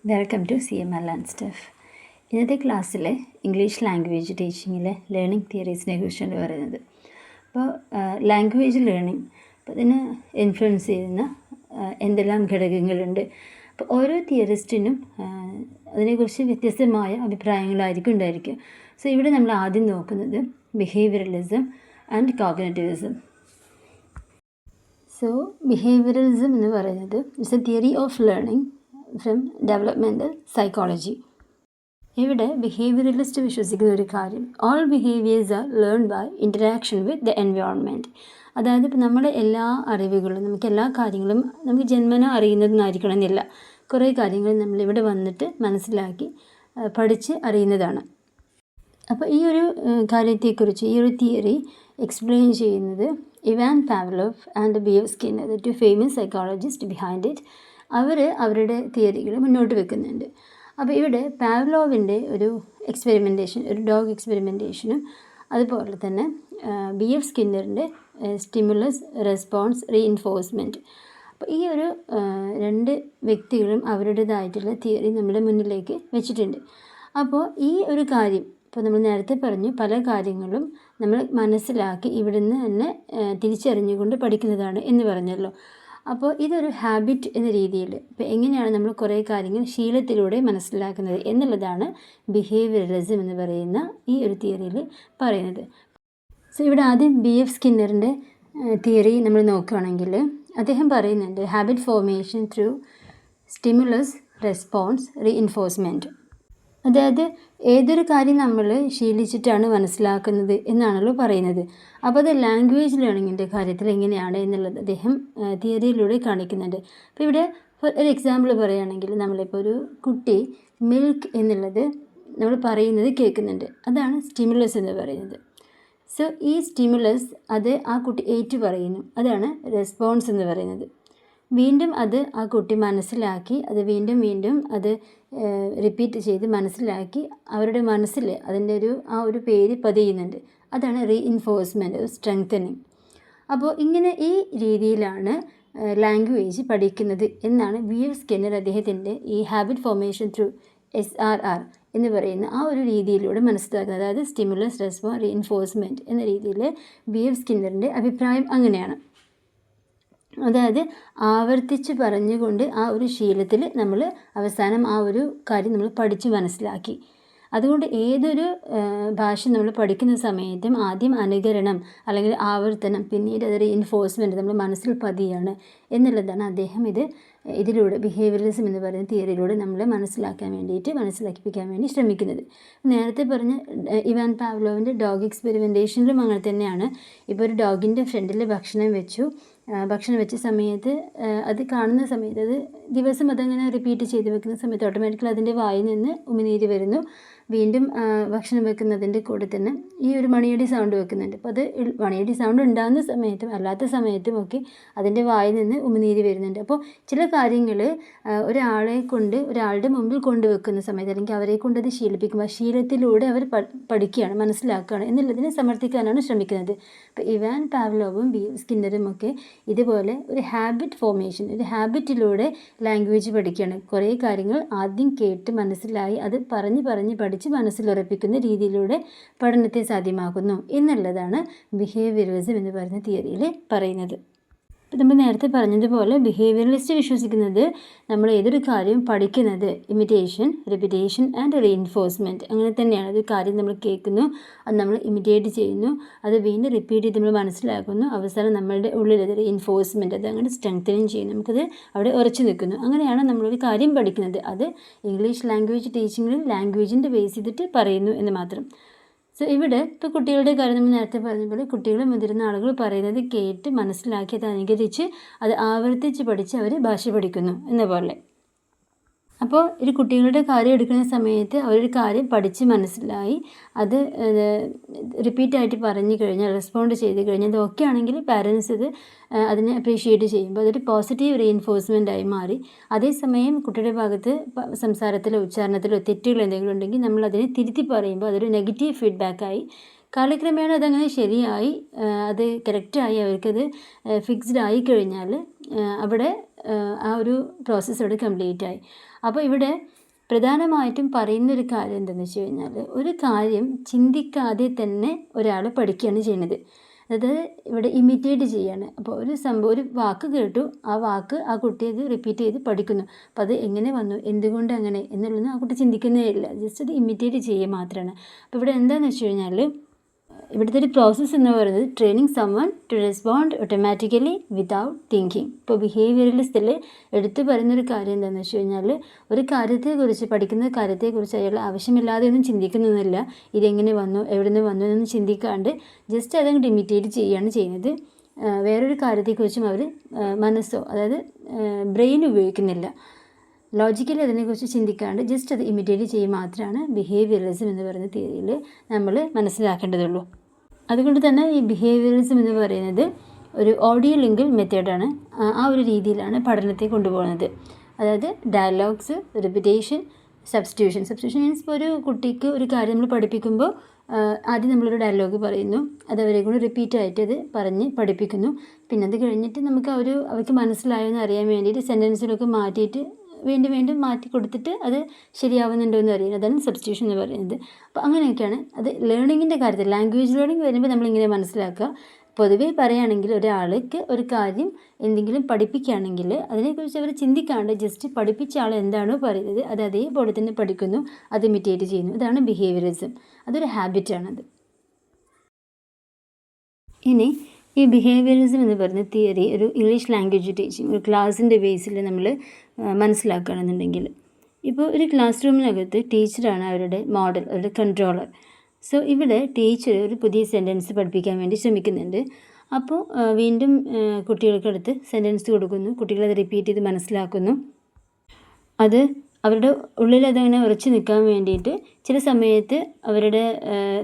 Welcome to CMR learn stuff. ഇന്നത്തെ ക്ലാസ്സിൽ English language ടീച്ചിങ്ങിലെ ലേണിംഗ് തിയറീസിനെ കുറിച്ചാണ് പറയുന്നത്. അപ്പോൾ ലാംഗ്വേജ് ലേണിംഗ്, അപ്പോൾ അതിന് ഇൻഫ്ലുവൻസ് ചെയ്യുന്ന എന്തെല്ലാം ഘടകങ്ങളുണ്ട്. അപ്പോൾ ഓരോ തിയറിസ്റ്റിനും അതിനെക്കുറിച്ച് വ്യത്യസ്തമായ അഭിപ്രായങ്ങളായിരിക്കും ഉണ്ടായിരിക്കുക. സോ ഇവിടെ നമ്മൾ ആദ്യം നോക്കുന്നത് behaviourism and cognitivism. So behaviourism എന്ന് പറയുന്നത് it's a theory of learning from developmental psychology. ഇവിടെ ബിഹേവിയറലിസ്റ്റ് വിശ്വസിക്കുന്ന ഒരു കാര്യം, all behaviours are learn by interaction with the environment. അതായത് ഇപ്പോൾ നമ്മുടെ എല്ലാ അറിവുകളും, നമുക്ക് എല്ലാ കാര്യങ്ങളും നമുക്ക് ജന്മന അറിയുന്നതെന്നായിരിക്കണം എന്നില്ല. കുറേ കാര്യങ്ങൾ നമ്മളിവിടെ വന്നിട്ട് മനസ്സിലാക്കി പഠിച്ച് അറിയുന്നതാണ്. അപ്പോൾ ഈ ഒരു കാര്യത്തെക്കുറിച്ച് ഈ ഒരു തിയറി എക്സ്പ്ലെയിൻ ചെയ്യുന്നത് Ivan Pavlov and B.F. Skinner, the two famous psychologist behind it. അവരുടെ തിയറികൾ മുന്നോട്ട് വെക്കുന്നുണ്ട്. അപ്പോൾ ഇവിടെ പാവ്ലോവിൻ്റെ ഒരു എക്സ്പെരിമെൻറ്റേഷൻ, ഒരു ഡോഗ് എക്സ്പെരിമെൻറ്റേഷനും അതുപോലെ തന്നെ B.F. സ്കിന്നറിൻ്റെ സ്റ്റിമുലസ് റെസ്പോൺസ് റീഇൻഫോഴ്സ്മെൻറ്റ്. അപ്പോൾ ഈ ഒരു രണ്ട് വ്യക്തികളും അവരുടേതായിട്ടുള്ള തിയറി നമ്മുടെ മുന്നിലേക്ക് വെച്ചിട്ടുണ്ട്. അപ്പോൾ ഈ ഒരു കാര്യം, ഇപ്പോൾ നമ്മൾ നേരത്തെ പറഞ്ഞു, പല കാര്യങ്ങളും നമ്മൾ മനസ്സിലാക്കി ഇവിടുന്ന് തന്നെ തിരിച്ചറിഞ്ഞുകൊണ്ട് പഠിക്കുന്നതാണ് എന്ന് പറഞ്ഞല്ലോ. അപ്പോൾ ഇതൊരു ഹാബിറ്റ് എന്ന രീതിയിൽ ഇപ്പോൾ എങ്ങനെയാണ് നമ്മൾ കുറേ കാര്യങ്ങൾ ശീലത്തിലൂടെ മനസ്സിലാക്കുന്നത് എന്നുള്ളതാണ് ബിഹേവിയറലിസം എന്ന് പറയുന്ന ഈ ഒരു തിയറിയിൽ പറയുന്നത്. സോ ഇവിടെ ആദ്യം B.F. സ്കിന്നറിൻ്റെ തിയറി നമ്മൾ നോക്കുകയാണെങ്കിൽ അദ്ദേഹം പറയുന്നുണ്ട് habit formation through stimulus response reinforcement. അതായത് ഏതൊരു കാര്യം നമ്മൾ ശീലിച്ചിട്ടാണ് മനസ്സിലാക്കുന്നത് എന്നാണല്ലോ പറയുന്നത്. അപ്പോൾ അത് ലാംഗ്വേജ് ലേണിങ്ങിൻ്റെ കാര്യത്തിൽ എങ്ങനെയാണ് എന്നുള്ളത് അദ്ദേഹം തിയറിയിലൂടെ കാണിക്കുന്നുണ്ട്. അപ്പോൾ ഇവിടെ ഒരു എക്സാമ്പിൾ പറയുകയാണെങ്കിൽ, നമ്മളിപ്പോൾ ഒരു കുട്ടി മിൽക്ക് എന്നുള്ളത് നമ്മൾ പറയുന്നത് കേൾക്കുന്നുണ്ട്, അതാണ് സ്റ്റിമുലസ് എന്ന് പറയുന്നത്. സോ ഈ സ്റ്റിമുലസ് അത് ആ കുട്ടി ഏറ്റു പറയുന്നു, അതാണ് റെസ്പോൺസ് എന്ന് പറയുന്നത്. വീണ്ടും അത് ആ കുട്ടി മനസ്സിലാക്കി അത് വീണ്ടും വീണ്ടും അത് റിപ്പീറ്റ് ചെയ്ത് മനസ്സിലാക്കി അവരുടെ മനസ്സിൽ അതിൻ്റെ ആ ഒരു പേര് പതിയുന്നുണ്ട്, അതാണ് റീഇൻഫോഴ്സ്മെൻറ്റ്, സ്ട്രെങ്തനിങ്. അപ്പോൾ ഇങ്ങനെ ഈ രീതിയിലാണ് ലാംഗ്വേജ് പഠിക്കുന്നത് എന്നാണ് B.F. സ്കിന്നർ അദ്ദേഹത്തിൻ്റെ ഈ ഹാബിറ്റ് ഫോർമേഷൻ ത്രൂ SRR എന്ന് പറയുന്ന ആ ഒരു രീതിയിലൂടെ മനസ്സിലാക്കുന്നത്. അതായത് സ്റ്റിമുലസ് റെസ്പോൺസ് റീഇൻഫോഴ്സ്മെൻറ്റ് എന്ന രീതിയിൽ B.F. സ്കിന്നറിൻ്റെ അഭിപ്രായം അങ്ങനെയാണ്. അതായത് ആവർത്തിച്ച് പറഞ്ഞുകൊണ്ട് ആ ഒരു ശീലത്തിൽ നമ്മൾ അവസാനം ആ ഒരു കാര്യം നമ്മൾ പഠിച്ച് മനസ്സിലാക്കി. അതുകൊണ്ട് ഏതൊരു ഭാഷ നമ്മൾ പഠിക്കുന്ന സമയത്തും ആദ്യം അനുകരണം അല്ലെങ്കിൽ ആവർത്തനം, പിന്നീട് അത് റീഇൻഫോഴ്സ്മെൻറ്റ് നമ്മൾ മനസ്സിൽ പതിയാണ് എന്നുള്ളതാണ് അദ്ദേഹം ഇതിലൂടെ ബിഹേവിയറലിസം എന്ന് പറയുന്ന തിയറിയിലൂടെ നമ്മളെ മനസ്സിലാക്കിപ്പിക്കാൻ വേണ്ടി ശ്രമിക്കുന്നത്. നേരത്തെ പറഞ്ഞ ഇവാൻ പാവ്ലോവിൻ്റെ ഡോഗ് എക്സ്പെരിമെൻറ്റേഷനിലും അങ്ങനെ തന്നെയാണ്. ഇപ്പോൾ ഒരു ഡോഗിൻ്റെ ഫ്രണ്ടിൽ ഭക്ഷണം വെച്ച സമയത്ത് അത് കാണുന്ന സമയത്ത് അത് ദിവസം അതങ്ങനെ റിപ്പീറ്റ് ചെയ്ത് വെക്കുന്ന സമയത്ത് ഓട്ടോമാറ്റിക്കലി അതിൻ്റെ വായിൽ നിന്ന് ഉമിനീര് വരുന്നു. വീണ്ടും ഭക്ഷണം വെക്കുന്നതിൻ്റെ കൂടെ തന്നെ ഈ ഒരു മണിയടി സൗണ്ട് വെക്കുന്നുണ്ട്. അപ്പോൾ അത് മണിയടി സൗണ്ട് ഉണ്ടാകുന്ന സമയത്തും അല്ലാത്ത സമയത്തും ഒക്കെ അതിൻ്റെ വായിൽ നിന്ന് ഉമിനീര് വരുന്നുണ്ട്. അപ്പോൾ ചില കാര്യങ്ങൾ ഒരാളുടെ മുമ്പിൽ കൊണ്ടുവെക്കുന്ന സമയത്ത് അല്ലെങ്കിൽ അവരെ കൊണ്ട് അത് ശീലിപ്പിക്കുമ്പോൾ ശീലത്തിലൂടെ അവർ പഠിക്കുകയാണ്, മനസ്സിലാക്കുകയാണ് എന്നുള്ളതിനെ സമർത്ഥിക്കാനാണ് ശ്രമിക്കുന്നത്. അപ്പോൾ ഇവാൻ പാവ്ലോവും B.F. സ്കിന്നറും ഒക്കെ ഇതുപോലെ ഒരു ഹാബിറ്റ് ഫോർമേഷൻ, ഒരു ഹാബിറ്റിലൂടെ ലാംഗ്വേജ് പഠിക്കുകയാണ്. കുറേ കാര്യങ്ങൾ ആദ്യം കേട്ട് മനസ്സിലായി അത് പറഞ്ഞ് പഠിച്ച് മനസ്സിലുറപ്പിക്കുന്ന രീതിയിലൂടെ പഠനത്തെ സാധ്യമാക്കുന്നു എന്നുള്ളതാണ് ബിഹേവിയറലിസം എന്ന് പറയുന്ന തിയറിയിൽ പറയുന്നത്. ഇപ്പോൾ നമ്മൾ നേരത്തെ പറഞ്ഞതുപോലെ ബിഹേവിയറലിസ്റ്റ് വിശ്വസിക്കുന്നത് നമ്മൾ ഏതൊരു കാര്യവും പഠിക്കുന്നത് ഇമിറ്റേഷൻ, റിപ്പിറ്റേഷൻ ആൻഡ് റീഇൻഫോഴ്സ്മെൻറ്റ്, അങ്ങനെ തന്നെയാണ്. ഒരു കാര്യം നമ്മൾ കേൾക്കുന്നു, അത് നമ്മൾ ഇമിറ്റേറ്റ് ചെയ്യുന്നു, അത് വീണ്ടും റിപ്പീറ്റ് ചെയ്ത് നമ്മൾ മനസ്സിലാക്കുന്നു, അവസാനം നമ്മളുടെ ഉള്ളിൽ അത് റീഇൻഫോഴ്സ്മെൻറ്റ്, അത് അങ്ങനെ സ്ട്രെങ്തനിങ് ചെയ്യുന്നു, നമുക്കത് അവിടെ ഉറച്ചു നിൽക്കുന്നു. അങ്ങനെയാണ് നമ്മളൊരു കാര്യം പഠിക്കുന്നത്. അത് ഇംഗ്ലീഷ് ലാംഗ്വേജ് ടീച്ചിങ്ങിൽ ലാംഗ്വേജിൻ്റെ ബേസ് ചെയ്തിട്ട് പറയുന്നു എന്ന് മാത്രം. സോ ഇവിടെ ഇപ്പോൾ കുട്ടികളുടെ കാര്യം നമ്മൾ നേരത്തെ പറഞ്ഞ കുട്ടികൾ, മുതിർന്ന ആളുകൾ പറയുന്നത് കേട്ട് മനസ്സിലാക്കി അത് അനുകരിച്ച് അത് ആവർത്തിച്ച് പഠിച്ച് അവർ ഭാഷ പഠിക്കുന്നു എന്ന പോലെ. അപ്പോൾ ഒരു കുട്ടികളുടെ കാര്യം എടുക്കുന്ന സമയത്ത് അവരൊരു കാര്യം പഠിച്ച് മനസ്സിലായി അത് റിപ്പീറ്റായിട്ട് പറഞ്ഞു കഴിഞ്ഞാൽ, റെസ്പോണ്ട് ചെയ്ത് കഴിഞ്ഞാൽ അത് ഓക്കെ ആണെങ്കിൽ പാരൻസ് അതിനെ അപ്രീഷിയേറ്റ് ചെയ്യുമ്പോൾ അതൊരു പോസിറ്റീവ് റീഇൻഫോഴ്സ്മെൻറ്റായി മാറി. അതേസമയം കുട്ടിയുടെ ഭാഗത്ത് സംസാരത്തിലോ ഉച്ചാരണത്തിലോ തെറ്റുകൾ എന്തെങ്കിലും ഉണ്ടെങ്കിൽ നമ്മൾ അതിനെ തിരുത്തി പറയുമ്പോൾ അതൊരു നെഗറ്റീവ് ഫീഡ്ബാക്കായി കാലക്രമേണ അതങ്ങനെ ശരിയായി അത് കറക്റ്റായി അവർക്കത് ഫിക്സ്ഡ് ആയി കഴിഞ്ഞാൽ അവിടെ ആ ഒരു പ്രോസസ്സ് അവിടെ കംപ്ലീറ്റ് ആയി. അപ്പോൾ ഇവിടെ പ്രധാനമായിട്ടും പറയുന്നൊരു കാര്യം എന്താണെന്ന് വെച്ച് കഴിഞ്ഞാൽ, ഒരു കാര്യം ചിന്തിക്കാതെ തന്നെ ഒരാൾ പഠിക്കുകയാണ് ചെയ്യുന്നത്. അതായത് ഇവിടെ ഇമിറ്റേറ്റ് ചെയ്യാണ്. അപ്പോൾ ഒരു സംഭവം, ഒരു വാക്ക് കേട്ടു, ആ വാക്ക് ആ കുട്ടി അത് റിപ്പീറ്റ് ചെയ്ത് പഠിക്കുന്നു. അപ്പോൾ അത് എങ്ങനെ വന്നു, എന്തുകൊണ്ട് അങ്ങനെ എന്നുള്ളത് ആ കുട്ടി ചിന്തിക്കുന്നേ ഇല്ല, ജസ്റ്റ് അത് ഇമിറ്റേറ്റ് ചെയ്യുക മാത്രമാണ്. അപ്പോൾ ഇവിടെ എന്താണെന്ന് വെച്ച് കഴിഞ്ഞാൽ, ഇവിടുത്തെ ഒരു പ്രോസസ്സ് എന്ന് പറയുന്നത് training someone to respond automatically without thinking. ഇപ്പോൾ ബിഹേവിയറലിസ്റ്റിൽ എടുത്തു പറയുന്നൊരു കാര്യം എന്താണെന്ന് വെച്ച് കഴിഞ്ഞാൽ, ഒരു കാര്യത്തെക്കുറിച്ച്, പഠിക്കുന്ന കാര്യത്തെക്കുറിച്ച് അയാൾ ആവശ്യമില്ലാതെ ഒന്നും ചിന്തിക്കുന്നൊന്നുമില്ല. ഇതെങ്ങനെ വന്നു, എവിടെ നിന്ന് വന്നു എന്നൊന്നും ചിന്തിക്കാണ്ട് ജസ്റ്റ് അതങ്ങോട്ട് ഇമിറ്റേറ്റ് ചെയ്യുകയാണ് ചെയ്യുന്നത്. വേറൊരു കാര്യത്തെക്കുറിച്ചും അവർ മനസ്സോ, അതായത് ബ്രെയിൻ ഉപയോഗിക്കുന്നില്ല. ലോജിക്കലി അതിനെക്കുറിച്ച് ചിന്തിക്കാണ്ട് ജസ്റ്റ് അത് ഇമിറ്റേറ്റ് ചെയ്യുക മാത്രമാണ് ബിഹേവിയറലിസം എന്ന് പറയുന്ന തിയറിയിൽ നമ്മൾ മനസ്സിലാക്കേണ്ടതുള്ളൂ. അതുകൊണ്ട് തന്നെ ഈ ബിഹേവിയറലിസം എന്ന് പറയുന്നത് ഒരു ഓഡിയോ ലിങ്കൽ മെത്തേഡാണ്. ആ ഒരു രീതിയിലാണ് പഠനത്തെ കൊണ്ടുപോകുന്നത്. അതായത് ഡയലോഗ്സ്, റിപ്പിറ്റേഷൻ, സബ്സ്റ്റിറ്റ്യൂഷൻ മീൻസ് ഇപ്പോൾ ഒരു കുട്ടിക്ക് ഒരു കാര്യം നമ്മൾ പഠിപ്പിക്കുമ്പോൾ ആദ്യം നമ്മളൊരു ഡയലോഗ് പറയുന്നു, അത് അവരെ കൊണ്ട് റിപ്പീറ്റായിട്ട് അത് പറഞ്ഞ് പഠിപ്പിക്കുന്നു. പിന്നെ അത് കഴിഞ്ഞിട്ട് നമുക്ക് അവർക്ക് മനസ്സിലായോ എന്ന് അറിയാൻ വേണ്ടിയിട്ട് സെൻറ്റൻസിലൊക്കെ മാറ്റിയിട്ട് വീണ്ടും മാറ്റി കൊടുത്തിട്ട് അത് ശരിയാവുന്നുണ്ടോ എന്ന് അറിയുന്നത്, അതാണ് സബ്സ്റ്റിറ്റ്യൂഷൻ എന്ന് പറയുന്നത്. അപ്പോൾ അങ്ങനെയൊക്കെയാണ് അത്. ലേണിങ്ങിൻ്റെ കാര്യത്തിൽ ലാംഗ്വേജ് ലേണിംഗ് വരുമ്പോൾ നമ്മളിങ്ങനെ മനസ്സിലാക്കുക, പൊതുവേ പറയുകയാണെങ്കിൽ ഒരാൾക്ക് ഒരു കാര്യം എന്തെങ്കിലും പഠിപ്പിക്കുകയാണെങ്കിൽ അതിനെക്കുറിച്ച് അവർ ചിന്തിക്കാണ്ട് ജസ്റ്റ് പഠിപ്പിച്ച ആൾ എന്താണോ പറയുന്നത് അത് അതേപോലെ തന്നെ പഠിക്കുന്നു, അത് ഇമിറ്റേറ്റ് ചെയ്യുന്നു. ഇതാണ് ബിഹേവിയറിസം. അതൊരു ഹാബിറ്റാണത്. ഇനി ഈ ബിഹേവിയറിസം എന്ന് പറയുന്ന തിയറി ഒരു ഇംഗ്ലീഷ് ലാംഗ്വേജ് ടീച്ചിങ്, ഒരു ക്ലാസ്സിൻ്റെ ബേസിൽ നമ്മൾ മനസ്സിലാക്കുകയാണെന്നുണ്ടെങ്കിൽ, ഇപ്പോൾ ഒരു ക്ലാസ് റൂമിനകത്ത് ടീച്ചറാണ് അവരുടെ മോഡൽ, അവരുടെ കൺട്രോളർ. സോ ഇവിടെ ടീച്ചർ ഒരു പുതിയ സെൻറ്റൻസ് പഠിപ്പിക്കാൻ വേണ്ടി ശ്രമിക്കുന്നുണ്ട്. അപ്പോൾ വീണ്ടും കുട്ടികൾക്കടുത്ത് സെൻറ്റൻസ് കൊടുക്കുന്നു, കുട്ടികളത് റിപ്പീറ്റ് ചെയ്ത് മനസ്സിലാക്കുന്നു. അത് അവരുടെ ഉള്ളിൽ അതങ്ങനെ ഉറച്ചു നിൽക്കാൻ വേണ്ടിയിട്ട് ചില സമയത്ത് അവരുടെ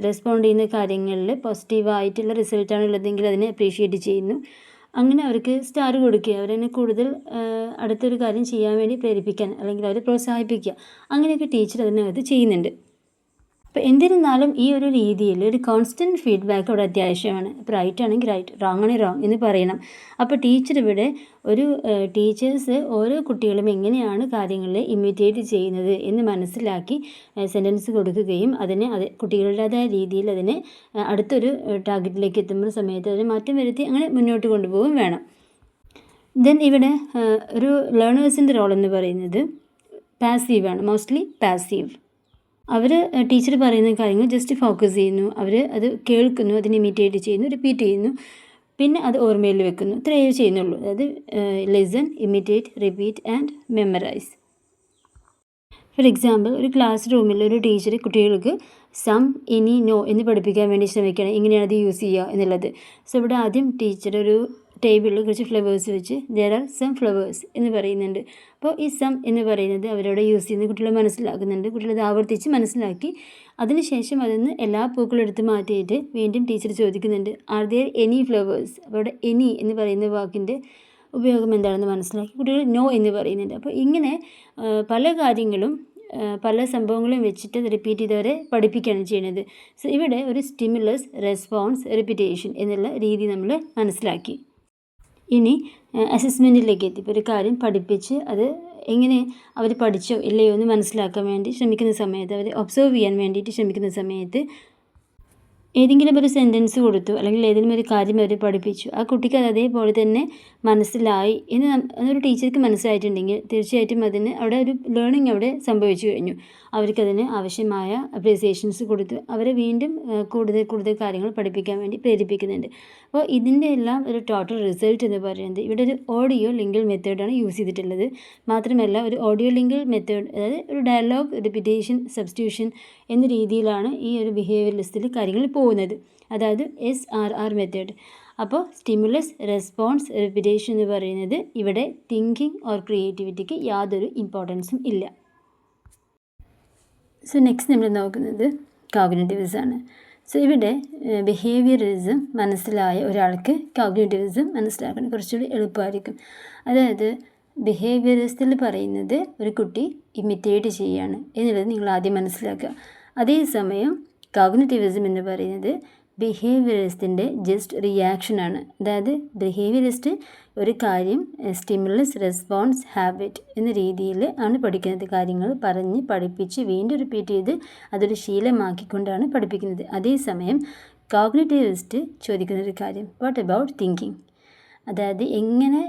റെസ്പോണ്ട് ചെയ്യുന്ന കാര്യങ്ങളിൽ പോസിറ്റീവായിട്ടുള്ള റിസൾട്ടാണ് ഉള്ളതെങ്കിൽ അതിനെ അപ്രീഷിയേറ്റ് ചെയ്യുന്നു. അങ്ങനെ അവർക്ക് സ്റ്റാർ കൊടുക്കുക, അവരതിനെ കൂടുതൽ അടുത്തൊരു കാര്യം ചെയ്യാൻ വേണ്ടി പ്രേരിപ്പിക്കാൻ, അല്ലെങ്കിൽ അവരെ പ്രോത്സാഹിപ്പിക്കുക. അങ്ങനെയൊക്കെ ടീച്ചർ അതിനകത്ത് ചെയ്യുന്നുണ്ട്. അപ്പോൾ എന്നിരുന്നാലും ഈ ഒരു രീതിയിൽ ഒരു കോൺസ്റ്റൻറ്റ് ഫീഡ്ബാക്ക് അവിടെ അത്യാവശ്യമാണ്. അപ്പോൾ റൈറ്റ് ആണെങ്കിൽ റൈറ്റ്, റോങ് ആണെങ്കിൽ റോങ് എന്ന് പറയണം. അപ്പോൾ ടീച്ചർ ഇവിടെ ടീച്ചേഴ്സ് ഓരോ കുട്ടികളും എങ്ങനെയാണ് കാര്യങ്ങളെ ഇമിറ്റേറ്റ് ചെയ്യുന്നത് എന്ന് മനസ്സിലാക്കി സെൻറ്റൻസ് കൊടുക്കുകയും അതിനെ കുട്ടികളുടേതായ രീതിയിൽ അതിനെ അടുത്തൊരു ടാർഗറ്റിലേക്ക് എത്തുന്ന സമയത്ത് അതിന് മാറ്റം വരുത്തി അങ്ങനെ മുന്നോട്ട് കൊണ്ടുപോകും വേണം. ദെൻ ഇവിടെ ഒരു ലേണേഴ്സിൻ്റെ റോൾ എന്ന് പറയുന്നത് പാസീവാണ്, മോസ്റ്റ്ലി പാസീവ്. അവർ ടീച്ചർ പറയുന്ന കാര്യങ്ങൾ ജസ്റ്റ് ഫോക്കസ് ചെയ്യുന്നു, അവർ അത് കേൾക്കുന്നു, അതിനെ ഇമിറ്റേറ്റ് ചെയ്യുന്നു, റിപ്പീറ്റ് ചെയ്യുന്നു, പിന്നെ അത് ഓർമ്മയിൽ വെക്കുന്നു. ഇത്രയേ ചെയ്യുന്നുള്ളൂ. അതായത് listen, imitate, repeat and memorise. For example, ഒരു ക്ലാസ് റൂമിൽ ഒരു ടീച്ചർ കുട്ടികൾക്ക് സം, എനി, നോ എന്ന് പഠിപ്പിക്കാൻ വേണ്ടി ശ്രമിക്കുകയാണ്, എങ്ങനെയാണ് അത് യൂസ് ചെയ്യുക എന്നുള്ളത്. സോ ഇവിടെ ആദ്യം ടീച്ചർ ഒരു ടേബിളിൽ കുറച്ച് ഫ്ലവേഴ്സ് വെച്ച് ദെയർ ആർ സം ഫ്ലവേഴ്സ് എന്ന് പറയുന്നുണ്ട്. അപ്പോൾ ഈ സം എന്ന് പറയുന്നത് അവരോട് യൂസ് ചെയ്യുന്ന കുട്ടികൾ മനസ്സിലാക്കുന്നുണ്ട്. കുട്ടികളത് ആവർത്തിച്ച് മനസ്സിലാക്കി അതിനുശേഷം അതിന് എല്ലാ പൂക്കളും എടുത്ത് മാറ്റിയിട്ട് വീണ്ടും ടീച്ചർ ചോദിക്കുന്നുണ്ട്, ആർ ദെയർ എനി ഫ്ലവേഴ്സ്. അപ്പോൾ അവിടെ എനി എന്ന് പറയുന്ന വാക്കിൻ്റെ ഉപയോഗം എന്താണെന്ന് മനസ്സിലാക്കി കുട്ടികൾ നോ എന്ന് പറയുന്നുണ്ട്. അപ്പോൾ ഇങ്ങനെ പല കാര്യങ്ങളും പല സംഭവങ്ങളും വെച്ചിട്ട് റിപ്പീറ്റ് ചെയ്തവരെ പഠിപ്പിക്കുകയാണ് ചെയ്യുന്നത്. സോ ഇവിടെ ഒരു സ്റ്റിമുലസ്, റെസ്പോൺസ്, റിപ്പീറ്റേഷൻ എന്നുള്ള രീതി നമ്മൾ മനസ്സിലാക്കി. ഇനി അസസ്മെൻറ്റിലേക്ക് എത്തി. ഇപ്പോൾ ഒരു കാര്യം പഠിപ്പിച്ച് അത് എങ്ങനെ അവർ പഠിച്ചോ ഇല്ലയോ എന്ന് മനസ്സിലാക്കാൻ വേണ്ടി ശ്രമിക്കുന്ന സമയത്ത്, അവർ ഒബ്സർവ് ചെയ്യാൻ വേണ്ടിയിട്ട് ശ്രമിക്കുന്ന സമയത്ത് ഏതെങ്കിലും ഒരു സെൻറ്റൻസ് കൊടുത്തു, അല്ലെങ്കിൽ ഏതെങ്കിലും ഒരു കാര്യം അവർ പഠിപ്പിച്ചു, ആ കുട്ടിക്ക് അത് അതേപോലെ തന്നെ മനസ്സിലായി എന്ന് ഒരു ടീച്ചർക്ക് മനസ്സിലായിട്ടുണ്ടെങ്കിൽ തീർച്ചയായിട്ടും അതിന് അവിടെ ഒരു ലേണിംഗ് അവിടെ സംഭവിച്ചു കഴിഞ്ഞു. അവർക്കതിന് ആവശ്യമായ അപ്രീസിയേഷൻസ് കൊടുത്ത് അവരെ വീണ്ടും കൂടുതൽ കാര്യങ്ങൾ പഠിപ്പിക്കാൻ വേണ്ടി പ്രേരിപ്പിക്കുന്നുണ്ട്. അപ്പോൾ ഇതിൻ്റെ എല്ലാം ഒരു ടോട്ടൽ റിസൾട്ട് എന്ന് പറയുന്നത് ഇവിടെ ഒരു ഓഡിയോ ലിങ്കൽ മെത്തേഡാണ് യൂസ് ചെയ്തിട്ടുള്ളത്. മാത്രമല്ല ഒരു ഓഡിയോ ലിങ്കൽ മെത്തേഡ്, അതായത് ഒരു ഡയലോഗ്, റിപ്പിറ്റേഷൻ, സബ്സ്റ്റിറ്റ്യൂഷൻ എന്ന രീതിയിലാണ് ഈ ഒരു ബിഹേവിയറലിസ്റ്റിൽ കാര്യങ്ങൾ പോകുന്നത്. അതായത് SRR മെത്തേഡ്. അപ്പോൾ സ്റ്റിമുലസ്, റെസ്പോൺസ്, റിപ്പിറ്റേഷൻ എന്ന് പറയുന്നത് ഇവിടെ തിങ്കിങ് ഓർ ക്രിയേറ്റിവിറ്റിക്ക് യാതൊരു ഇമ്പോർട്ടൻസും ഇല്ല. സോ നെക്സ്റ്റ് നമ്മൾ നോക്കുന്നത് കോഗ്നിറ്റിവിസം. സോ ഇവിടെ ബിഹേവിയറിസം മനസ്സിലായ ഒരാൾക്ക് കോഗ്നിറ്റിവിസം മനസ്സിലാക്കാൻ കുറച്ചുകൂടി എളുപ്പമായിരിക്കും. അതായത് ബിഹേവിയറിസത്തിൽ പറയുന്നത് ഒരു കുട്ടി ഇമിറ്റേറ്റ് ചെയ്യുകയാണ് എന്നുള്ളത് നിങ്ങൾ ആദ്യം മനസ്സിലാക്കുക. അതേസമയം കോഗ്നിറ്റിവിസം എന്ന് പറയുന്നത് ബിഹേവിയറിസ്റ്റിൻ്റെ ജസ്റ്റ് റിയാക്ഷനാണ്. അതായത് ബിഹേവിയറിസ്റ്റ് ഒരു കാര്യം സ്റ്റിമുലസ്, റെസ്പോൺസ്, ഹാബിറ്റ് എന്ന രീതിയിൽ ആണ് പഠിക്കുന്നത്. കാര്യങ്ങൾ പറഞ്ഞ് പഠിപ്പിച്ച് വീണ്ടും റിപ്പീറ്റ് ചെയ്ത് അതൊരു ശീലമാക്കിക്കൊണ്ടാണ് പഠിപ്പിക്കുന്നത്. അതേസമയം കോഗ്നിറ്റീവിസ്റ്റ് ചോദിക്കുന്നൊരു കാര്യം, വാട്ട് അബൌട്ട് തിങ്കിങ്? അതായത് എങ്ങനെ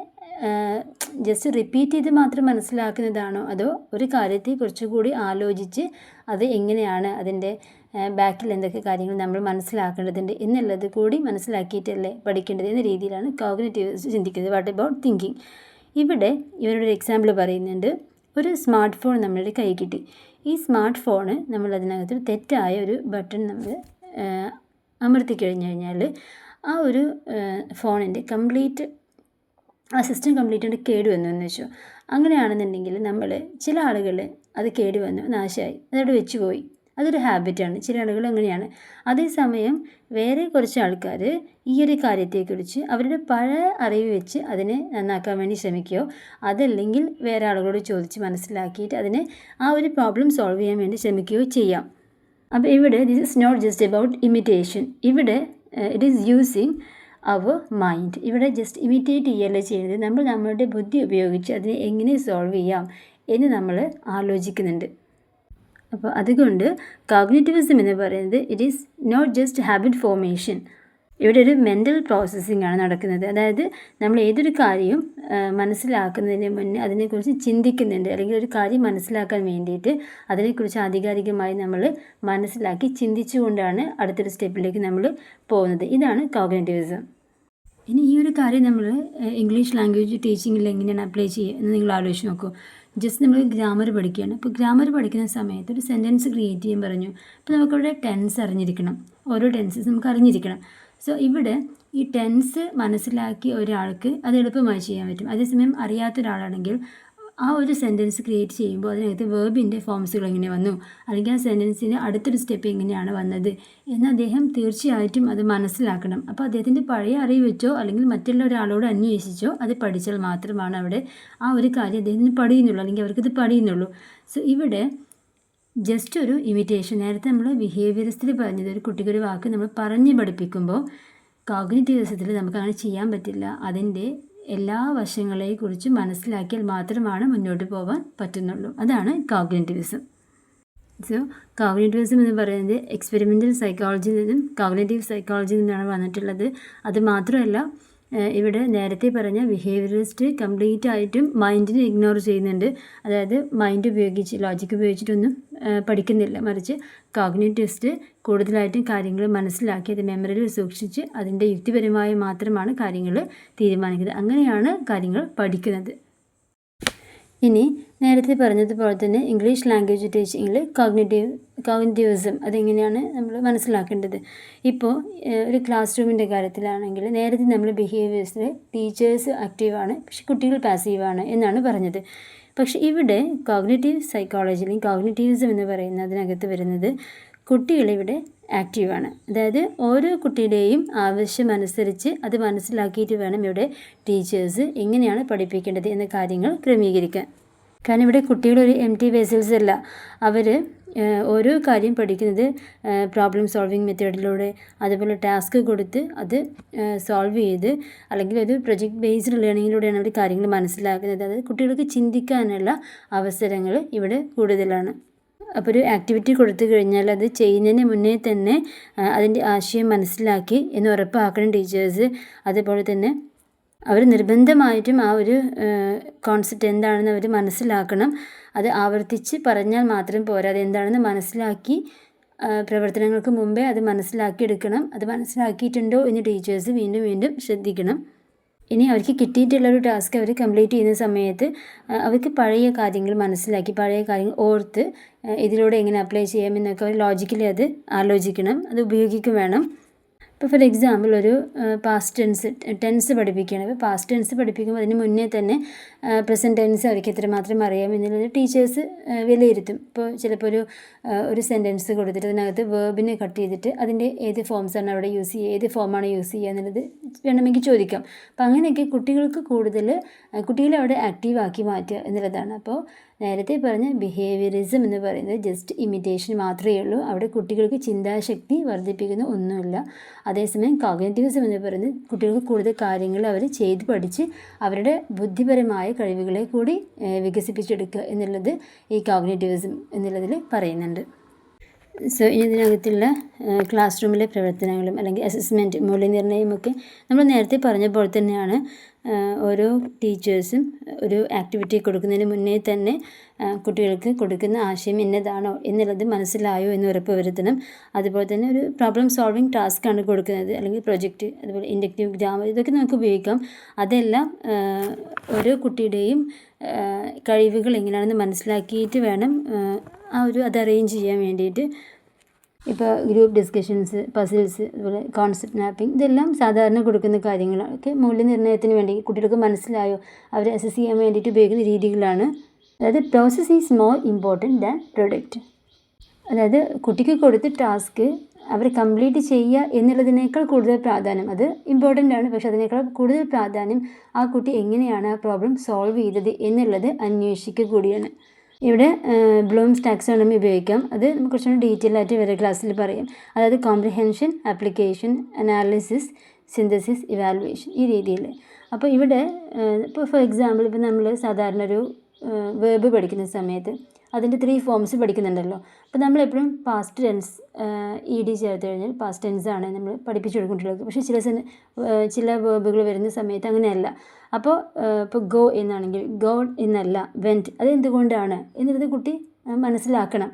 ജസ്റ്റ് റിപ്പീറ്റ് ചെയ്ത് മാത്രം മനസ്സിലാക്കുന്നതാണോ, അതോ ഒരു കാര്യത്തെ കുറച്ചുകൂടി ആലോചിച്ച് അത് എങ്ങനെയാണ് അതിൻ്റെ ബാക്കിൽ എന്തൊക്കെ കാര്യങ്ങൾ നമ്മൾ മനസ്സിലാക്കേണ്ടതുണ്ട് എന്നുള്ളത് കൂടി മനസ്സിലാക്കിയിട്ടല്ലേ പഠിക്കേണ്ടത് എന്ന രീതിയിലാണ് കോഗ്നിറ്റീവിസ്റ്റ് ചിന്തിക്കുന്നത്. What about thinking? ഇവിടെ ഇവരുടെ എക്സാമ്പിൾ പറയുന്നുണ്ട്. ഒരു സ്മാർട്ട് ഫോൺ നമ്മളുടെ കൈ കിട്ടി. ഈ സ്മാർട്ട് ഫോണ് നമ്മൾ അതിനകത്ത് തെറ്റായ ഒരു ബട്ടൺ നമ്മൾ അമർത്തി കഴിഞ്ഞാൽ ആ ഒരു ഫോണിൻ്റെ കംപ്ലീറ്റ് ആ സിസ്റ്റം കംപ്ലീറ്റ് കേടുവന്നു എന്ന് വെച്ചോ. അങ്ങനെയാണെന്നുണ്ടെങ്കിൽ നമ്മൾ ചില ആളുകൾ അത് കേടുവന്നു, നാശമായി, അതവിടെ വെച്ച് പോയി, അതൊരു ഹാബിറ്റാണ്. ചില ആളുകൾ അങ്ങനെയാണ്. അതേസമയം വേറെ കുറച്ച് ആൾക്കാർ ഈ ഒരു കാര്യത്തെക്കുറിച്ച് അവരുടെ പഴയ അറിവ് വെച്ച് അതിനെ നന്നാക്കാൻ വേണ്ടി ശ്രമിക്കുകയോ അതല്ലെങ്കിൽ വേറെ ആളുകളോട് ചോദിച്ച് മനസ്സിലാക്കിയിട്ട് അതിനെ ആ ഒരു പ്രോബ്ലം സോൾവ് ചെയ്യാൻ വേണ്ടി ശ്രമിക്കുകയോ ചെയ്യാം. അപ്പോൾ ഇവിടെ this is not just about imitation. ഇവിടെ it is using our mind. ഇവിടെ ജസ്റ്റ് ഇമിറ്റേറ്റ് ചെയ്യല്ല ചെയ്യുന്നത്, നമ്മൾ നമ്മളുടെ ബുദ്ധി ഉപയോഗിച്ച് അതിനെ എങ്ങനെ സോൾവ് ചെയ്യാം എന്ന് നമ്മൾ ആലോചിക്കുന്നുണ്ട്. അപ്പോൾ അതുകൊണ്ട് കോഗ്നിറ്റിവിസം എന്ന് പറയുന്നത് it is not just habit formation. ഇവിടെ ഒരു മെൻ്റൽ പ്രോസസ്സിംഗ് ആണ് നടക്കുന്നത്. അതായത് നമ്മൾ ഏതൊരു കാര്യവും മനസ്സിലാക്കുന്നതിന് മുന്നേ അതിനെക്കുറിച്ച് ചിന്തിക്കുന്നുണ്ട്, അല്ലെങ്കിൽ ഒരു കാര്യം മനസ്സിലാക്കാൻ വേണ്ടിയിട്ട് അതിനെക്കുറിച്ച് ആധികാരികമായി നമ്മൾ മനസ്സിലാക്കി ചിന്തിച്ചുകൊണ്ടാണ് അടുത്തൊരു സ്റ്റെപ്പിലേക്ക് നമ്മൾ പോകുന്നത്. ഇതാണ് കോഗ്നിറ്റിവിസം. ഇനി ഈ ഒരു കാര്യം നമ്മൾ ഇംഗ്ലീഷ് ലാംഗ്വേജ് ടീച്ചിങ്ങിൽ എങ്ങനെയാണ് അപ്ലൈ ചെയ്യുക എന്ന് നിങ്ങൾ ആലോചിച്ച് നോക്കൂ. ജസ്റ്റ് നമ്മൾ ഗ്രാമർ പഠിക്കുകയാണ്. അപ്പോൾ ഗ്രാമർ പഠിക്കുന്ന സമയത്ത് ഒരു സെൻറ്റൻസ് ക്രിയേറ്റ് ചെയ്യാൻ പറഞ്ഞു. അപ്പോൾ നമുക്കവിടെ ടെൻസ് അറിഞ്ഞിരിക്കണം, ഓരോ ടെൻസസ് നമുക്ക് അറിഞ്ഞിരിക്കണം. സോ ഇവിടെ ഈ ടെൻസ് മനസ്സിലാക്കി ഒരാൾക്ക് അത് എളുപ്പമായി ചെയ്യാൻ പറ്റും. അതേസമയം അറിയാത്ത ഒരാളാണെങ്കിൽ ആ ഒരു സെൻറ്റൻസ് ക്രിയേറ്റ് ചെയ്യുമ്പോൾ അതിനകത്ത് വേർബിൻ്റെ ഫോംസുകൾ എങ്ങനെ വന്നു, അല്ലെങ്കിൽ ആ സെൻറ്റൻസിൻ്റെ അടുത്തൊരു സ്റ്റെപ്പ് എങ്ങനെയാണ് വന്നത് എന്ന് അദ്ദേഹം തീർച്ചയായിട്ടും അത് മനസ്സിലാക്കണം. അപ്പോൾ അദ്ദേഹത്തിൻ്റെ പഴയ അറിവ് വെച്ചോ അല്ലെങ്കിൽ മറ്റുള്ള ഒരാളോട് അന്വേഷിച്ചോ അത് പഠിച്ചാൽ മാത്രമാണ് അവിടെ ആ ഒരു കാര്യം അദ്ദേഹത്തിന് പഠിയുന്നുള്ളൂ, അല്ലെങ്കിൽ അവർക്കത് പഠിയുന്നുള്ളൂ. സോ ഇവിടെ ജസ്റ്റ് ഒരു ഇമിറ്റേഷൻ. നേരത്തെ നമ്മൾ ബിഹേവിയറിസ്റ്റിൽ പറഞ്ഞത് ഒരു കുട്ടിക്ക് ഒരു വാക്ക് നമ്മൾ പറഞ്ഞ് പഠിപ്പിക്കുമ്പോൾ കോഗ്നിറ്റീവിസത്തിൽ നമുക്ക് അങ്ങനെ ചെയ്യാൻ പറ്റില്ല. അതിൻ്റെ എല്ലാ വശങ്ങളെക്കുറിച്ചും മനസ്സിലാക്കിയാൽ മാത്രമാണ് മുന്നോട്ട് പോകാൻ പറ്റുന്നുള്ളൂ. അതാണ് കോഗ്നിറ്റിവിസം. സോ കോഗ്നിറ്റിവിസം എന്ന് പറയുന്നത് എക്സ്പെരിമെൻ്റൽ സൈക്കോളജിയിൽ നിന്നും കോഗ്നിറ്റീവ് സൈക്കോളജിയിൽ നിന്നാണ് വന്നിട്ടുള്ളത്. അത് മാത്രമല്ല ഇവിടെ നേരത്തെ പറഞ്ഞ ബിഹേവിയറിസ്റ്റ് കംപ്ലീറ്റ് ആയിട്ടും മൈൻഡിനെ ഇഗ്നോർ ചെയ്യുന്നുണ്ട്. അതായത് മൈൻഡ് ഉപയോഗിച്ച് ലോജിക്ക് ഉപയോഗിച്ചിട്ടൊന്നും പഠിക്കുന്നില്ല, മറിച്ച് കോഗ്നിറ്റിവിസ്റ്റ് കൂടുതലായിട്ടും കാര്യങ്ങൾ മനസ്സിലാക്കി അത് മെമ്മറിയിൽ സൂക്ഷിച്ച് അതിൻ്റെ യുക്തിപരമായി മാത്രമാണ് കാര്യങ്ങൾ തീരുമാനിക്കുന്നത്. അങ്ങനെയാണ് കാര്യങ്ങൾ പഠിക്കുന്നത്. ഇനി നേരത്തെ പറഞ്ഞതുപോലെ തന്നെ ഇംഗ്ലീഷ് ലാംഗ്വേജ് ടീച്ചിങ്ങിൽ കോഗ്നിറ്റിവിസം അതെങ്ങനെയാണ് നമ്മൾ മനസ്സിലാക്കേണ്ടത്. ഇപ്പോൾ ഒരു ക്ലാസ് റൂമിൻ്റെ കാര്യത്തിലാണെങ്കിൽ നേരത്തെ നമ്മൾ ബിഹേവിയേഴ്സിൽ ടീച്ചേഴ്സ് ആക്റ്റീവാണ്, പക്ഷെ കുട്ടികൾ പാസീവാണ് എന്നാണ് പറഞ്ഞത്. പക്ഷേ ഇവിടെ കോഗ്നിറ്റീവ് സൈക്കോളജിയിലും കോഗ്നിറ്റിവിസം എന്ന് പറയുന്നതിനകത്ത് വരുന്നത് കുട്ടികളിവിടെ ആക്റ്റീവാണ്. അതായത് ഓരോ കുട്ടിയുടെയും ആവശ്യമനുസരിച്ച് അത് മനസ്സിലാക്കിയിട്ട് വേണം ഇവിടെ ടീച്ചേഴ്സ് എങ്ങനെയാണ് പഠിപ്പിക്കേണ്ടത് എന്ന കാര്യങ്ങൾ ക്രമീകരിക്കാൻ. കാരണം ഇവിടെ കുട്ടികളൊരു എംപ്റ്റി വെസൽസ് അല്ല. അവർ ഓരോ കാര്യം പഠിക്കുന്നത് പ്രോബ്ലം സോൾവിങ് മെത്തേഡിലൂടെ, അതുപോലെ ടാസ്ക് കൊടുത്ത് അത് സോൾവ് ചെയ്ത്, അല്ലെങ്കിൽ ഒരു പ്രൊജക്റ്റ് ബേസ്ഡ് ലേണിങ്ങിലൂടെയാണ് അവർ കാര്യങ്ങൾ മനസ്സിലാക്കുന്നത്. അതായത് കുട്ടികൾക്ക് ചിന്തിക്കാനുള്ള അവസരങ്ങൾ ഇവിടെ കൂടുതലാണ്. അപ്പോൾ ഒരു ആക്ടിവിറ്റി കൊടുത്തു കഴിഞ്ഞാൽ അത് ചെയ്യുന്നതിന് മുന്നേ തന്നെ അതിൻ്റെ ആശയം മനസ്സിലാക്കി എന്ന് ഉറപ്പാക്കണം ടീച്ചേഴ്സ്. അതുപോലെ തന്നെ അവർ നിർബന്ധമായിട്ടും ആ ഒരു കോൺസെപ്റ്റ് എന്താണെന്ന് അവർ മനസ്സിലാക്കണം. അത് ആവർത്തിച്ച് പറഞ്ഞാൽ മാത്രം പോരാ, അത് എന്താണെന്ന് മനസ്സിലാക്കി പ്രവർത്തനങ്ങൾക്ക് മുമ്പേ അത് മനസ്സിലാക്കിയെടുക്കണം. അത് മനസ്സിലാക്കിയിട്ടുണ്ടോ എന്ന് ടീച്ചേഴ്സ് വീണ്ടും വീണ്ടും ശ്രദ്ധിക്കണം. ഇനി അവർക്ക് കിട്ടിയിട്ടുള്ളൊരു ടാസ്ക് അവർ കംപ്ലീറ്റ് ചെയ്യുന്ന സമയത്ത് അവർക്ക് പഴയ കാര്യങ്ങൾ മനസ്സിലാക്കി, പഴയ കാര്യങ്ങൾ ഓർത്ത് ഇതിലൂടെ എങ്ങനെ അപ്ലൈ ചെയ്യാമെന്നൊക്കെ അവർ ലോജിക്കലി അത് ആലോചിക്കണം, അത് ഉപയോഗിക്കും വേണം. ഇപ്പോൾ ഫോർ എക്സാമ്പിൾ ഒരു പാസ്റ്റ് ടെൻസ് പഠിപ്പിക്കുകയാണ്. അപ്പോൾ പാസ്റ്റ് ടെൻസ് പഠിപ്പിക്കുമ്പോൾ അതിന് മുന്നേ തന്നെ പ്രസൻറ്റ് ടെൻസ് അവർക്ക് എത്രമാത്രം അറിയാം എന്നുള്ളത് ടീച്ചേഴ്സ് വിലയിരുത്തും. ഇപ്പോൾ ചിലപ്പോൾ ഒരു സെൻറ്റൻസ് കൊടുത്തിട്ട് അതിനകത്ത് വേർബിനെ കട്ട് ചെയ്തിട്ട് അതിൻ്റെ ഏത് ഫോംസാണ് അവിടെ യൂസ് ചെയ്യുക, ഏത് ഫോമാണ് യൂസ് ചെയ്യുക എന്നുള്ളത് വേണമെങ്കിൽ ചോദിക്കാം. അപ്പോൾ അങ്ങനെയൊക്കെ കുട്ടികളെ അവിടെ ആക്റ്റീവാക്കി മാറ്റുക എന്നുള്ളതാണ്. അപ്പോൾ നേരത്തെ പറഞ്ഞ ബിഹേവിയറിസം എന്ന് പറയുന്നത് ജസ്റ്റ് ഇമിറ്റേഷൻ മാത്രമേ ഉള്ളൂ. അവിടെ കുട്ടികൾക്ക് ചിന്താശക്തി വർദ്ധിപ്പിക്കുന്ന ഒന്നുമില്ല. അതേസമയം കോഗ്നിറ്റീവിസം എന്ന് പറയുന്നത് കുട്ടികൾക്ക് കൂടുതൽ കാര്യങ്ങൾ അവർ ചെയ്ത് പഠിച്ച് അവരുടെ ബുദ്ധിപരമായ കഴിവുകളെ കൂടി വികസിപ്പിച്ചെടുക്കുക എന്നുള്ളത് ഈ കോഗ്നിറ്റീവിസം എന്നുള്ളതിൽ പറയുന്നുണ്ട്. സോ ഇതിനകത്തുള്ള ക്ലാസ് റൂമിലെ പ്രവർത്തനങ്ങളും അല്ലെങ്കിൽ അസസ്മെൻറ്റ്, മൂല്യനിർണ്ണയമൊക്കെ നമ്മൾ നേരത്തെ പറഞ്ഞ പോലെ തന്നെയാണ്. ഓരോ ടീച്ചേഴ്സും ഒരു ആക്ടിവിറ്റി കൊടുക്കുന്നതിന് മുന്നേ തന്നെ കുട്ടികൾക്ക് കൊടുക്കുന്ന ആശയം ഇന്നതാണോ എന്നുള്ളത് മനസ്സിലായോ എന്ന് ഉറപ്പ് വരുത്തണം. അതുപോലെ തന്നെ ഒരു പ്രോബ്ലം സോൾവിങ് ടാസ്ക്കാണ് കൊടുക്കുന്നത്, അല്ലെങ്കിൽ പ്രൊജക്റ്റ്, അതുപോലെ ഇൻഡക്റ്റീവ് ഗ്രാമർ, ഇതൊക്കെ നമുക്ക് ഉപയോഗിക്കാം. അതെല്ലാം ഓരോ കുട്ടിയുടെയും കഴിവുകൾ എങ്ങനെയാണെന്ന് മനസ്സിലാക്കിയിട്ട് വേണം അത് അറേഞ്ച് ചെയ്യാൻ വേണ്ടിയിട്ട്. ഇപ്പോൾ ഗ്രൂപ്പ് ഡിസ്കഷൻസ്, പസിൽസ്, അതുപോലെ കോൺസെപ്റ്റ് മാപ്പിംഗ്, ഇതെല്ലാം സാധാരണ കൊടുക്കുന്ന കാര്യങ്ങളൊക്കെ മൂല്യനിർണ്ണയത്തിന് വേണ്ടി കുട്ടികൾക്ക് മനസ്സിലായോ അവരെ അസസ് ചെയ്യാൻ വേണ്ടിയിട്ട് ഉപയോഗിക്കുന്ന രീതികളാണ്. അതായത് process is more important than product. അതായത് കുട്ടിക്ക് കൊടുത്ത ടാസ്ക് അവർ കംപ്ലീറ്റ് ചെയ്യുക എന്നുള്ളതിനേക്കാൾ കൂടുതൽ പ്രാധാന്യം, അത് ഇമ്പോർട്ടൻ്റ് ആണ്, പക്ഷെ അതിനേക്കാൾ കൂടുതൽ പ്രാധാന്യം ആ കുട്ടി എങ്ങനെയാണ് ആ പ്രോബ്ലം സോൾവ് ചെയ്തത് എന്നുള്ളത് അന്വേഷിക്കുക കൂടിയാണ്. ഇവിടെ ബ്ലൂംസ് ടാക്സോണമി ഉപയോഗിക്കാം. അത് നമുക്ക് കുറച്ചുകൂടി ഡീറ്റെയിൽ ആയിട്ട് വേറെ ക്ലാസ്സിൽ പറയാം. അതായത് comprehension, application, analysis, synthesis, evaluation, ഈ രീതിയിൽ. അപ്പോൾ ഇവിടെ ഇപ്പോൾ ഫോർ എക്സാമ്പിൾ ഇപ്പോൾ നമ്മൾ സാധാരണ ഒരു വേർബ് പഠിക്കുന്ന സമയത്ത് അതിൻ്റെ 3 ഫോംസ് പഠിക്കുന്നുണ്ടല്ലോ. അപ്പോൾ നമ്മളെപ്പോഴും പാസ്റ്റ് ടെൻസ് ED ചേർത്ത് കഴിഞ്ഞാൽ പാസ്റ്റ് ടെൻസ് ആണ് നമ്മൾ പഠിപ്പിച്ചു കൊടുക്കും കുട്ടികൾക്ക്. പക്ഷേ ചില വേർബുകൾ വരുന്ന സമയത്ത് അങ്ങനെയല്ല. അപ്പോൾ ഇപ്പോൾ ഗോ എന്നാണെങ്കിൽ ഗോഡ് എന്നല്ല വെൻറ്റ്, അത് എന്തുകൊണ്ടാണ് എന്നുള്ളത് കുട്ടി മനസ്സിലാക്കണം.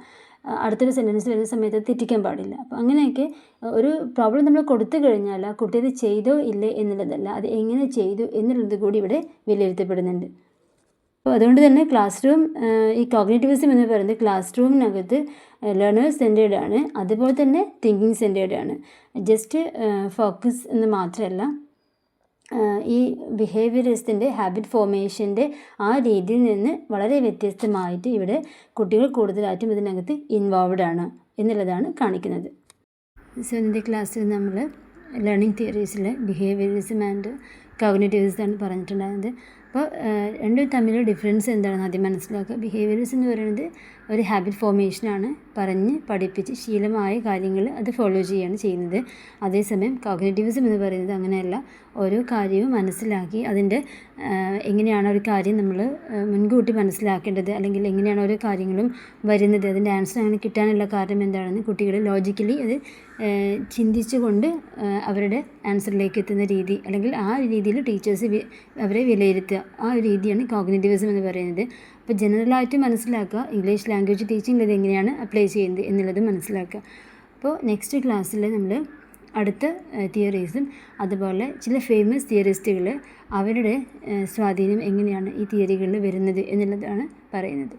അടുത്തൊരു സെൻറ്റൻസ് വരുന്ന സമയത്ത് അത് തെറ്റിക്കാൻ പാടില്ല. അപ്പോൾ അങ്ങനെയൊക്കെ ഒരു പ്രോബ്ലം നമ്മൾ കൊടുത്തു കഴിഞ്ഞാൽ ആ കുട്ടി അത് ചെയ്തോ ഇല്ലേ എന്നുള്ളതല്ല, അത് എങ്ങനെ ചെയ്തു എന്നുള്ളത് കൂടി ഇവിടെ വിലയിരുത്തപ്പെടുന്നുണ്ട്. അപ്പോൾ അതുകൊണ്ട് തന്നെ ക്ലാസ് റൂം, ഈ കോഗ്നിറ്റിവിസം എന്ന് പറയുന്നത് ക്ലാസ് റൂമിനകത്ത് ലേണേഴ്സ് സെൻറ്റേർഡ് ആണ്, അതുപോലെ തന്നെ തിങ്കിങ് സെൻറ്റേർഡ് ആണ്. ജസ്റ്റ് ഫോക്കസ് എന്ന് മാത്രമല്ല, ഈ ബിഹേവിയറിസത്തിൻ്റെ ഹാബിറ്റ് ഫോർമേഷൻ്റെ ആ രീതിയിൽ നിന്ന് വളരെ വ്യത്യസ്തമായിട്ട് ഇവിടെ കുട്ടികൾ കൂടുതലായിട്ടും ഇതിനകത്ത് ഇൻവോൾവ്ഡ് ആണ് എന്നുള്ളതാണ് കാണിക്കുന്നത്. സോ ഇന്നത്തെ ക്ലാസ്സിൽ നമ്മൾ ലേണിംഗ് തിയറീസിലെ ബിഹേവിയറിസം ആൻഡ് കോഗ്നിറ്റിവിസം ആണ് പറഞ്ഞിട്ടുണ്ടായിരുന്നത്. അപ്പോൾ രണ്ടും തമ്മിലുള്ള ഡിഫറൻസ് എന്താണെന്ന് ആദ്യം മനസ്സിലാക്കുക. ബിഹേവിയറിസം എന്ന് പറയുന്നത് ഒരു ഹാബിറ്റ് ഫോർമേഷനാണ്, പറഞ്ഞ് പഠിപ്പിച്ച് ശീലമായ കാര്യങ്ങൾ അത് ഫോളോ ചെയ്യുകയാണ് ചെയ്യുന്നത്. അതേസമയം കോഗ്നിറ്റിവിസം എന്ന് പറയുന്നത് അങ്ങനെയല്ല, ഓരോ കാര്യവും മനസ്സിലാക്കി അതിൻ്റെ എങ്ങനെയാണ് ഒരു കാര്യം നമ്മൾ മുൻകൂട്ടി മനസ്സിലാക്കേണ്ടത്, അല്ലെങ്കിൽ എങ്ങനെയാണ് ഓരോ കാര്യങ്ങളും വരുന്നത്, അതിൻ്റെ ആൻസർ അങ്ങനെ കിട്ടാനുള്ള കാരണം എന്താണെന്ന് കുട്ടികൾ ലോജിക്കലി അത് ചിന്തിച്ചുകൊണ്ട് അവരുടെ ആൻസറിലേക്ക് എത്തുന്ന രീതി, അല്ലെങ്കിൽ ആ രീതിയിൽ ടീച്ചേഴ്സ് അവരെ വിലയിരുത്തുക, ആ ഒരു രീതിയാണ് കോഗ്നിറ്റിവിസം എന്ന് പറയുന്നത്. അപ്പോൾ ജനറലായിട്ട് മനസ്സിലാക്കുക, ഇംഗ്ലീഷ് ലാംഗ്വേജ് ടീച്ചിങ്ങിൽ ഇത് എങ്ങനെയാണ് അപ്ലൈ ചെയ്യുന്നത് എന്നുള്ളത് മനസ്സിലാക്കുക. അപ്പോൾ നെക്സ്റ്റ് ക്ലാസ്സിൽ നമ്മൾ അടുത്ത തിയറീസും അതുപോലെ ചില ഫേമസ് തിയറിസ്റ്റുകൾ അവരുടെ സ്വാധീനം എങ്ങനെയാണ് ഈ തിയറികളിൽ വരുന്നത് എന്നുള്ളതാണ് പറയുന്നത്.